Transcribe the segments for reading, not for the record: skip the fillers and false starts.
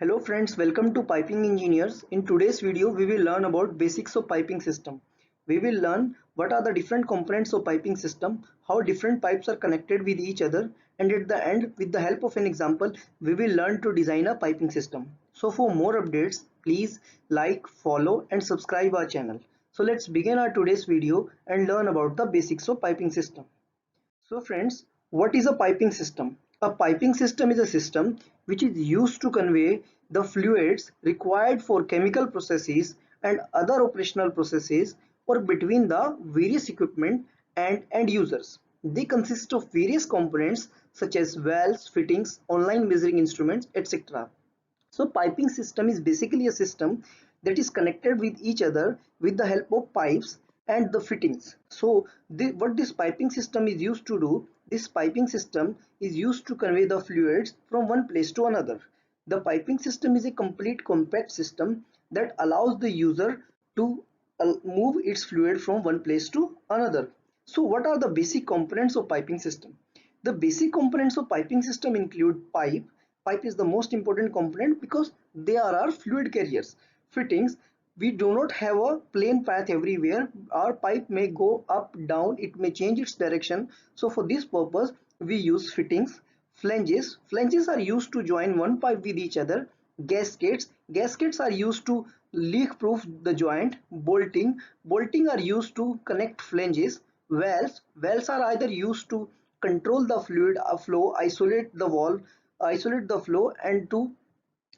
Hello friends, welcome to Piping Engineers. In today's video, we will learn about basics of piping system. We will learn what are the different components of piping system, how different pipes are connected with each other, and at the end, with the help of an example, we will learn to design a piping system. So for more updates, please like, follow and subscribe our channel. So let's begin our today's video and learn about the basics of piping system. So friends, what is a piping system? A piping system is a system which is used to convey the fluids required for chemical processes and other operational processes or between the various equipment and end users. They consist of various components such as valves, fittings, online measuring instruments, etc. So piping system is basically a system that is connected with each other with the help of pipes and the fittings. So what this piping system is used to do, this piping system is used to convey the fluids from one place to another. The piping system is a complete compact system that allows the user to move its fluid from one place to another. So what are the basic components of piping system? The basic components of piping system include pipe. Pipe is the most important component because they are our fluid carriers. Fittings, we do not have a plain path everywhere. Our pipe may go up, down, it may change its direction. So for this purpose, we use fittings. Flanges are used to join one pipe with each other. Gaskets are used to leak proof the joint. Bolting are used to connect flanges. Valves are either used to control the fluid flow, isolate the flow and to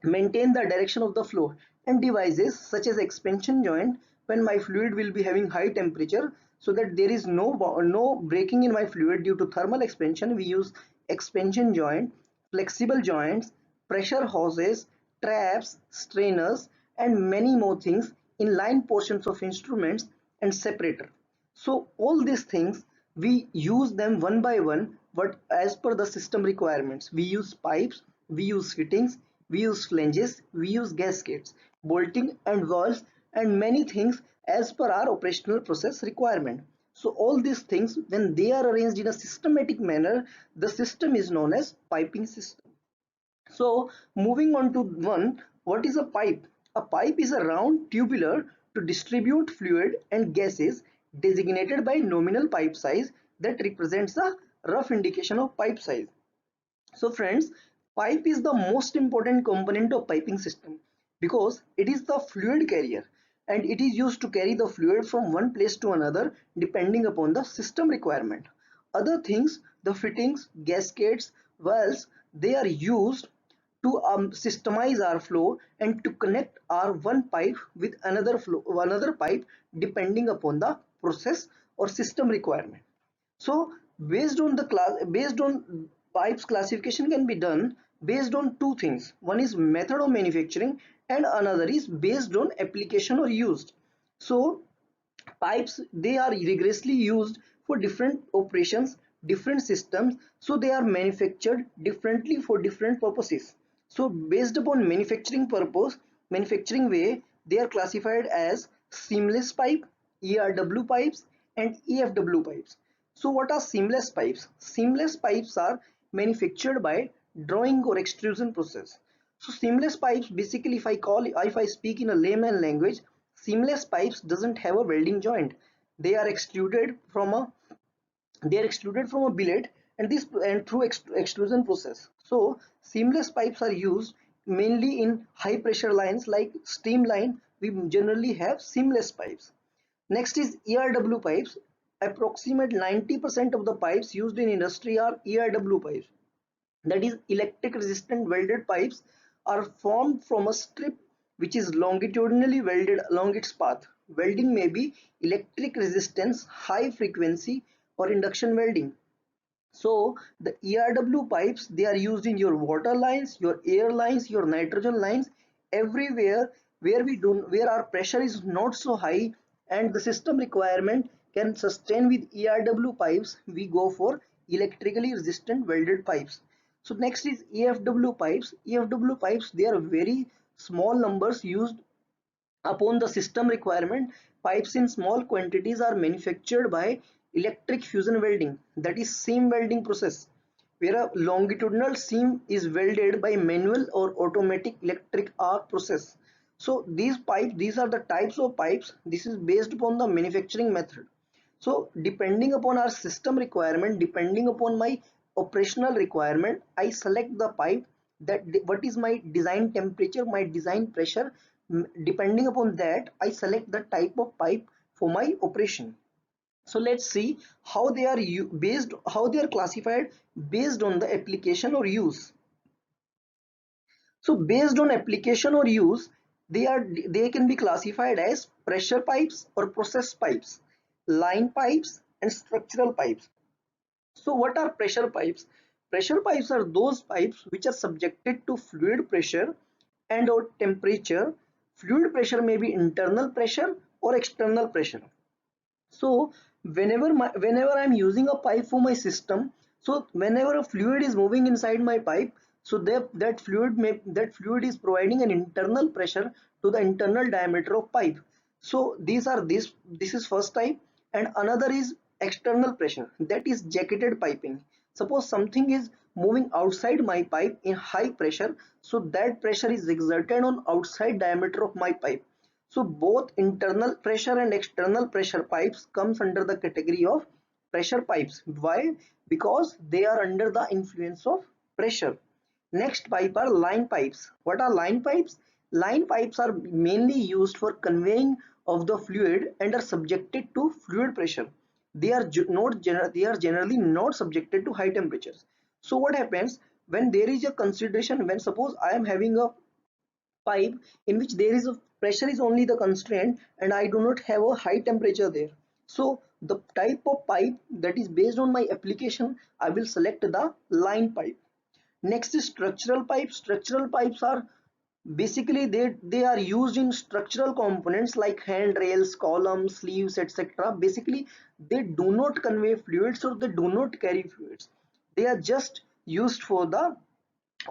maintain the direction of the flow. And devices such as expansion joint, when my fluid will be having high temperature, so that there is no breaking in my fluid due to thermal expansion, we use expansion joint. Flexible joints, pressure hoses, traps, strainers and many more things in line portions of instruments and separator. So all these things we use them one by one, but as per the system requirements. We use pipes, we use fittings, we use flanges, we use gaskets, bolting and valves and many things as per our operational process requirement. So all these things, when they are arranged in a systematic manner, the system is known as piping system. So moving on to one, what is a pipe? A pipe is a round tubular to distribute fluid and gases designated by nominal pipe size that represents a rough indication of pipe size. So friends, pipe is the most important component of piping system because it is the fluid carrier and it is used to carry the fluid from one place to another depending upon the system requirement. Other things, the fittings, gaskets, valves, they are used to systemize our flow and to connect our one pipe with another pipe depending upon the process or system requirement. So based on pipes, classification can be done based on two things. One is method of manufacturing and another is based on application or used. So pipes, they are rigorously used for different operations, different systems, so they are manufactured differently for different purposes. So based upon manufacturing way, they are classified as seamless pipe, ERW pipes and EFW pipes. So what are seamless pipes? Seamless pipes are manufactured by drawing or extrusion process. So seamless pipes, basically if I speak in a layman language, seamless pipes doesn't have a welding joint. They are extruded from a billet and this and through extrusion process. So seamless pipes are used mainly in high pressure lines like steam line. We generally have seamless pipes. Next is ERW pipes. Approximate 90% of the pipes used in industry are ERW pipes, that is electric resistant welded pipes, are formed from a strip which is longitudinally welded along its path. Welding may be electric resistance, high frequency or induction welding. So the ERW pipes, they are used in your water lines, your air lines, your nitrogen lines, everywhere where our pressure is not so high and the system requirement can sustain with ERW pipes, we go for electrically resistant welded pipes. So next is EFW pipes. EFW pipes, they are very small numbers used upon the system requirement. Pipes in small quantities are manufactured by electric fusion welding, that is seam welding process. where a longitudinal seam is welded by manual or automatic electric arc process. So these are the types of pipes. This is based upon the manufacturing method. So depending upon our system requirement, depending upon my operational requirement, I select the pipe that what is my design temperature, my design pressure. Depending upon that, I select the type of pipe for my operation. So let's see how they are how they are classified based on the application or use. So based on application or use, they can be classified as pressure pipes or process pipes, line pipes and structural pipes. So what are pressure pipes? Pressure pipes are those pipes which are subjected to fluid pressure and or temperature. Fluid pressure may be internal pressure or external pressure. So whenever I'm using a pipe for my system, so whenever a fluid is moving inside my pipe, so that fluid is providing an internal pressure to the internal diameter of pipe. So this is first type, and another is external pressure, that is jacketed piping. Suppose something is moving outside my pipe in high pressure, so that pressure is exerted on outside diameter of my pipe. So both internal pressure and external pressure pipes comes under the category of pressure pipes. Why? Because they are under the influence of pressure. Next pipe are line pipes. What are line pipes? Line pipes are mainly used for conveying of the fluid and are subjected to fluid pressure. They are generally not subjected to high temperatures. So what happens when there is a consideration, when suppose I am having a pipe in which there is a pressure is only the constraint and I do not have a high temperature there. So the type of pipe that is based on my application, I will select the line pipe. Next is structural pipes. Structural pipes are basically they are used in structural components like handrails, columns, sleeves, etc. Basically they do not convey fluids or they do not carry fluids. They are just used for the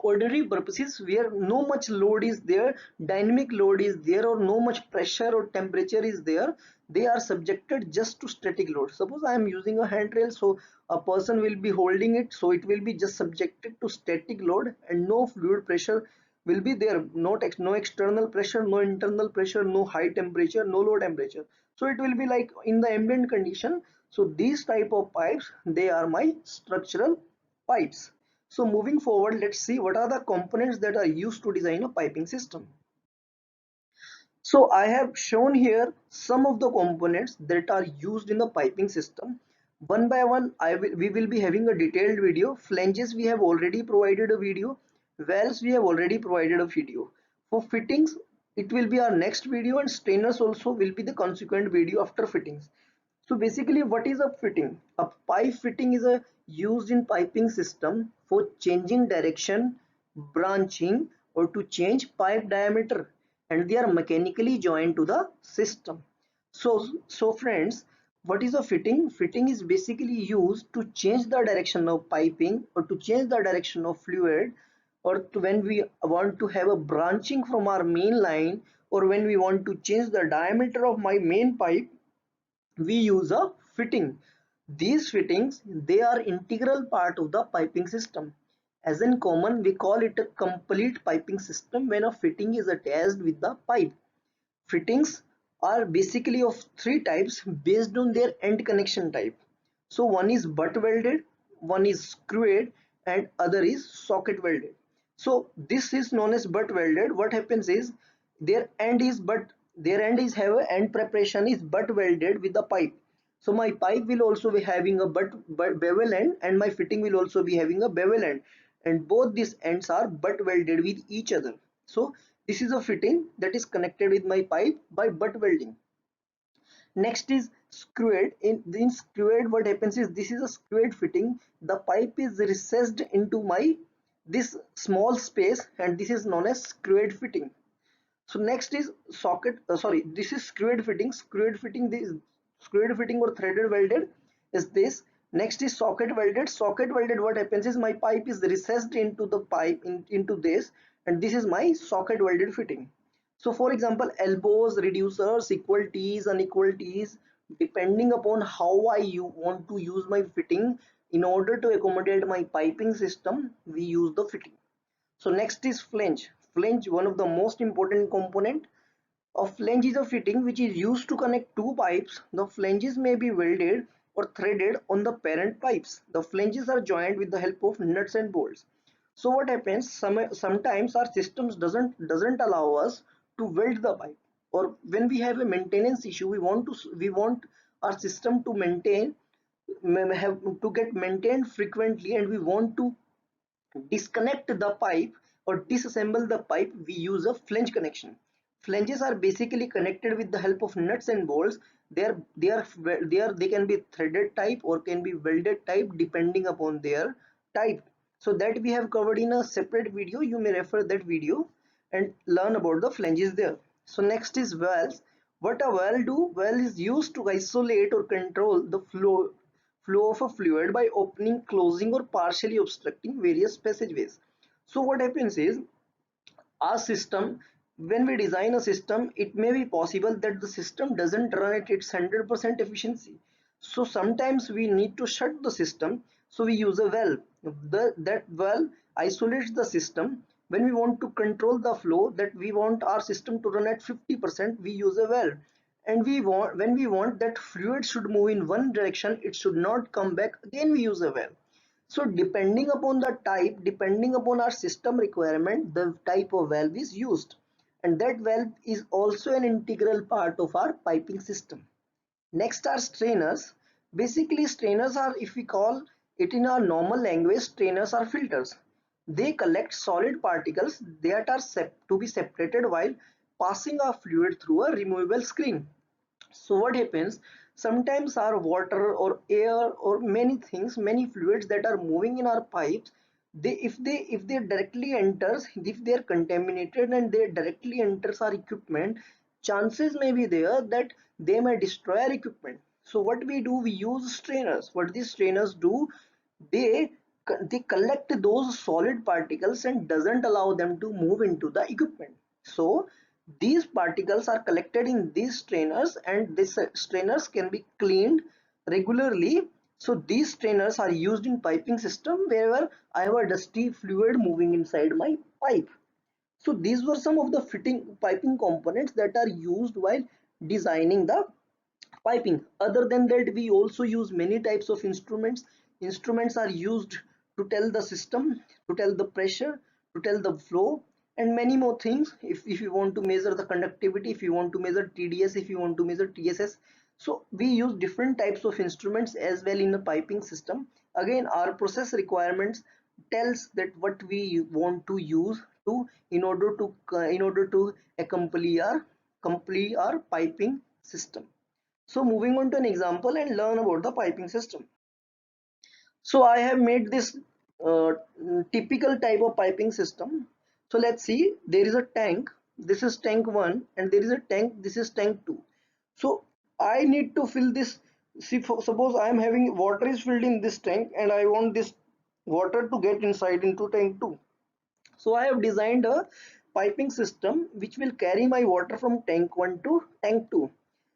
ordinary purposes where no much load is there, dynamic load is there, or no much pressure or temperature is there. They are subjected just to static load. Suppose I am using a handrail, so a person will be holding it, so it will be just subjected to static load and no fluid pressure will be there. No external pressure, no internal pressure, no high temperature, no low temperature. So it will be like in the ambient condition. So these type of pipes, they are my structural pipes. So moving forward, let's see what are the components that are used to design a piping system. So I have shown here some of the components that are used in the piping system. One by one, we will be having a detailed video. Flanges we have already provided a video. Valves we have already provided a video. For fittings, it will be our next video, and strainers also will be the consequent video after fittings. So basically what is a fitting? A pipe fitting is a used in piping system for changing direction, branching, or to change pipe diameter, and they are mechanically joined to the system. So friends, what is a fitting? Fitting is basically used to change the direction of piping or to change the direction of fluid, or to when we want to have a branching from our main line, or when we want to change the diameter of my main pipe, we use a fitting. These fittings, they are integral part of the piping system. As in common, we call it a complete piping system when a fitting is attached with the pipe. Fittings are basically of three types based on their end connection type. So one is butt welded, one is screwed, and other is socket welded. So this is known as butt welded. What happens is their end is have a end preparation is butt welded with the pipe. So my pipe will also be having a but bevel end, and my fitting will also be having a bevel end, and both these ends are butt welded with each other. So this is a fitting that is connected with my pipe by butt welding. Next is screwed. In screwed, what happens is this is a screwed fitting. The pipe is recessed into my this small space, and this is known as screwed fitting. So next is this is screwed fitting. This screwed fitting or threaded welded is this. Next is socket welded. Socket welded, what happens is my pipe is recessed into the pipe into this, and this is my socket welded fitting. So for example, elbows, reducers, equal T's, unequal T's, depending upon how want to use my fitting. In order to accommodate my piping system, we use the fitting. So next is flange. Flange, one of the most important component. A flange is a fitting which is used to connect two pipes. The flanges may be welded or threaded on the parent pipes. The flanges are joined with the help of nuts and bolts. So what happens? Sometimes our systems doesn't allow us to weld the pipe, or when we have a maintenance issue, we want our system to have to get maintained frequently, and we want to disconnect the pipe or disassemble the pipe. We use a flange connection. Flanges are basically connected with the help of nuts and bolts. They can be threaded type or can be welded type depending upon their type. So that we have covered in a separate video. You may refer that video and learn about the flanges there. So next is valves. What a valve do? Valve is used to isolate or control the flow of a fluid by opening, closing, or partially obstructing various passageways. So what happens is, our system, when we design a system, it may be possible that the system doesn't run at its 100% efficiency. So sometimes we need to shut the system, so we use a valve. That valve isolates the system. When we want to control the flow, that we want our system to run at 50%, we use a valve. And when we want that fluid should move in one direction, it should not come back, again we use a valve. So depending upon the type, depending upon our system requirement, the type of valve is used, and that valve is also an integral part of our piping system. Next are strainers. Basically strainers are, if we call it in our normal language, strainers are filters. They collect solid particles that are to be separated while passing a fluid through a removable screen. So what happens, sometimes our water or air or many things, many fluids that are moving in our pipes, if they directly enters, if they are contaminated and they directly enters our equipment, chances may be there that they may destroy our equipment. So what we do, we use strainers. What these strainers do, they they collect those solid particles and doesn't allow them to move into the equipment. So these particles are collected in these strainers, and these strainers can be cleaned regularly. So these strainers are used in piping system wherever I have a dusty fluid moving inside my pipe. So these were some of the fitting piping components that are used while designing the piping. Other than that, we also use many types of instruments. Instruments are used to tell the system, to tell the pressure, to tell the flow, and many more things. If you want to measure the conductivity, if you want to measure TDS, if you want to measure TSS, so we use different types of instruments as well in the piping system. Again, our process requirements tells that what we want to use to in order to complete our piping system. So moving on to an example and learn about the piping system. So I have made this uh, typical type of piping system. So let's see, there is a tank. This is tank 1, and there is a tank. This is tank 2. So I need to fill this. See, suppose I am having water is filled in this tank, and I want this water to get inside into tank 2. So I have designed a piping system which will carry my water from tank 1 to tank 2.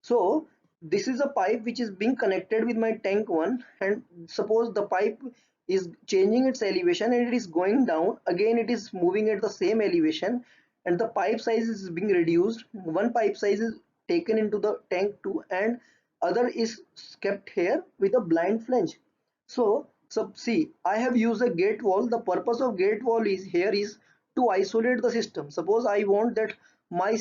So this is a pipe which is being connected with my tank 1, and suppose the pipe is changing its elevation and it is going down, again it is moving at the same elevation, and the pipe size is being reduced. One pipe size is taken into the tank 2 and other is kept here with a blind flange. So see, I have used a gate wall. The purpose of gate wall is here is to isolate the system. Suppose I want that my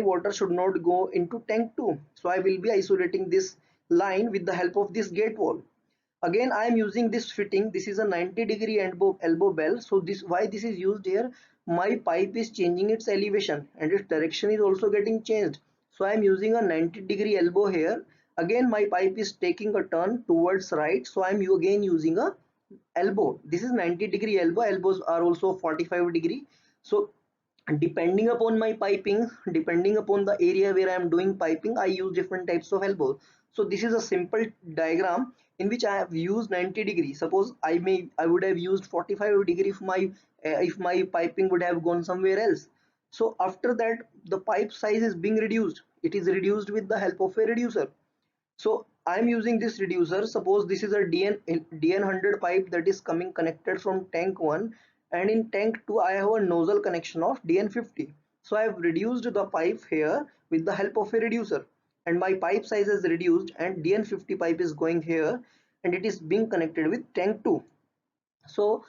water should not go into tank 2. So I will be isolating this line with the help of this gate wall. Again, I am using this fitting. This is a 90-degree elbow bell. So why this is used here? My pipe is changing its elevation and its direction is also getting changed. So I am using a 90-degree elbow here. Again, my pipe is taking a turn towards right. So I am again using a elbow. This is 90-degree elbow. Elbows are also 45 degree. So depending upon my piping, depending upon the area where I am doing piping, I use different types of elbows. So this is a simple diagram in which I have used 90 degree. Suppose I would have used 45 degree if my piping would have gone somewhere else. So after that, the pipe size is being reduced. It is reduced with the help of a reducer. So I'm using this reducer. Suppose this is a DN100 pipe that is coming connected from tank 1, and in tank 2 I have a nozzle connection of DN50. So I have reduced the pipe here with the help of a reducer, and my pipe size is reduced and DN50 pipe is going here and it is being connected with tank 2. So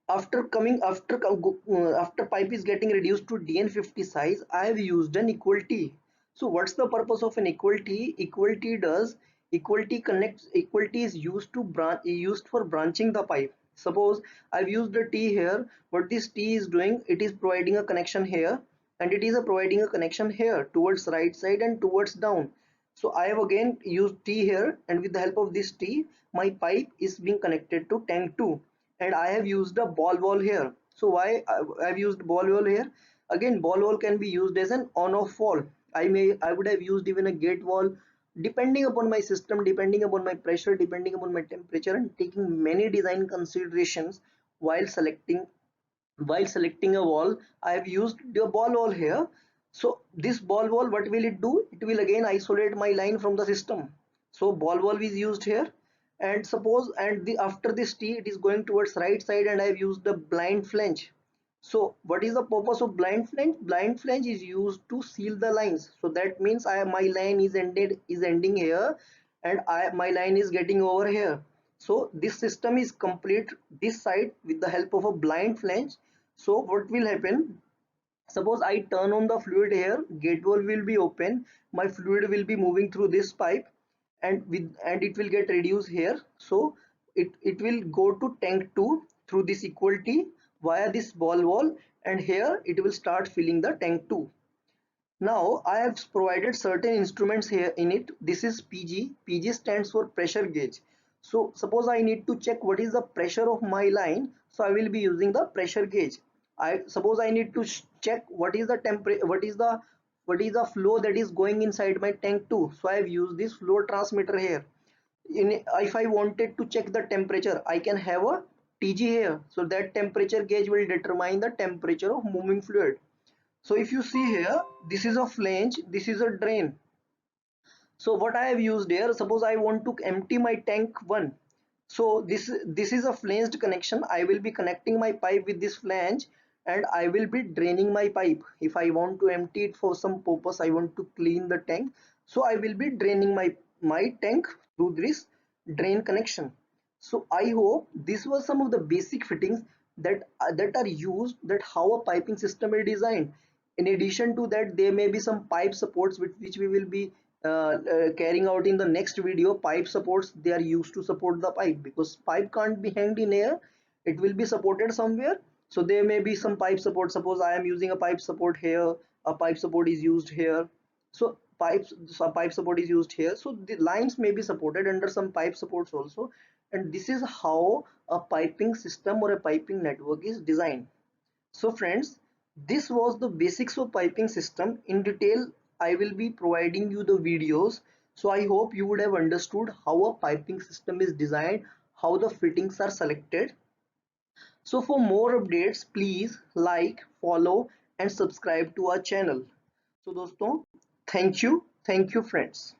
after pipe is getting reduced to DN50 size, I have used an equal T. So what's the purpose of an equal T? Equal T is used for branching the pipe. Suppose I've used a T here. What this T is doing, it is providing a connection here, and it is providing a connection here towards right side and towards down. So I have again used T here, and with the help of this T, my pipe is being connected to tank 2, and I have used a ball valve here. So why I've used ball valve here? Again, ball valve can be used as an on-off valve. I would have used even a gate valve, depending upon my system, depending upon my pressure, depending upon my temperature, and taking many design considerations while selecting a valve. I have used the ball valve here. So this ball valve, what will it do? It will again isolate my line from the system. So ball valve is used here, and suppose and the after this T it is going towards right side, and I have used the blind flange. So what is the purpose of blind flange? Blind flange is used to seal the lines. So that means my line is ending here, and my line is getting over here. So this system is complete this side with the help of a blind flange. So what will happen? Suppose I turn on the fluid here, gate valve will be open, my fluid will be moving through this pipe, and it will get reduced here. So it will go to tank 2 through this equal T via this ball valve, and here it will start filling the tank 2. Now I have provided certain instruments here in it. This is PG. PG stands for pressure gauge. So suppose I need to check what is the pressure of my line. So I will be using the pressure gauge. I suppose I need to check what is the temperature, what is the flow that is going inside my tank 2. So I have used this flow transmitter here. If I wanted to check the temperature, I can have a TG here. So that temperature gauge will determine the temperature of moving fluid. So if you see here, this is a flange, this is a drain. So what I have used here, suppose I want to empty my tank 1. So this is a flanged connection. I will be connecting my pipe with this flange, and I will be draining my pipe. If I want to empty it for some purpose, I want to clean the tank. So I will be draining my tank through this drain connection. So I hope this was some of the basic fittings that are used, that how a piping system is designed. In addition to that, there may be some pipe supports which we will be carrying out in the next video. Pipe supports, they are used to support the pipe, because pipe can't be hanged in air, it will be supported somewhere. So there may be some pipe support. Suppose I am using a pipe support here, a pipe support is used here. So pipe support is used here, so the lines may be supported under some pipe supports also. And this is how a piping system or a piping network is designed. So friends, this was the basics of piping system. In detail, I will be providing you the videos. So I hope you would have understood how a piping system is designed, how the fittings are selected. So for more updates, please like, follow and subscribe to our channel. So दोस्तों, thank you friends.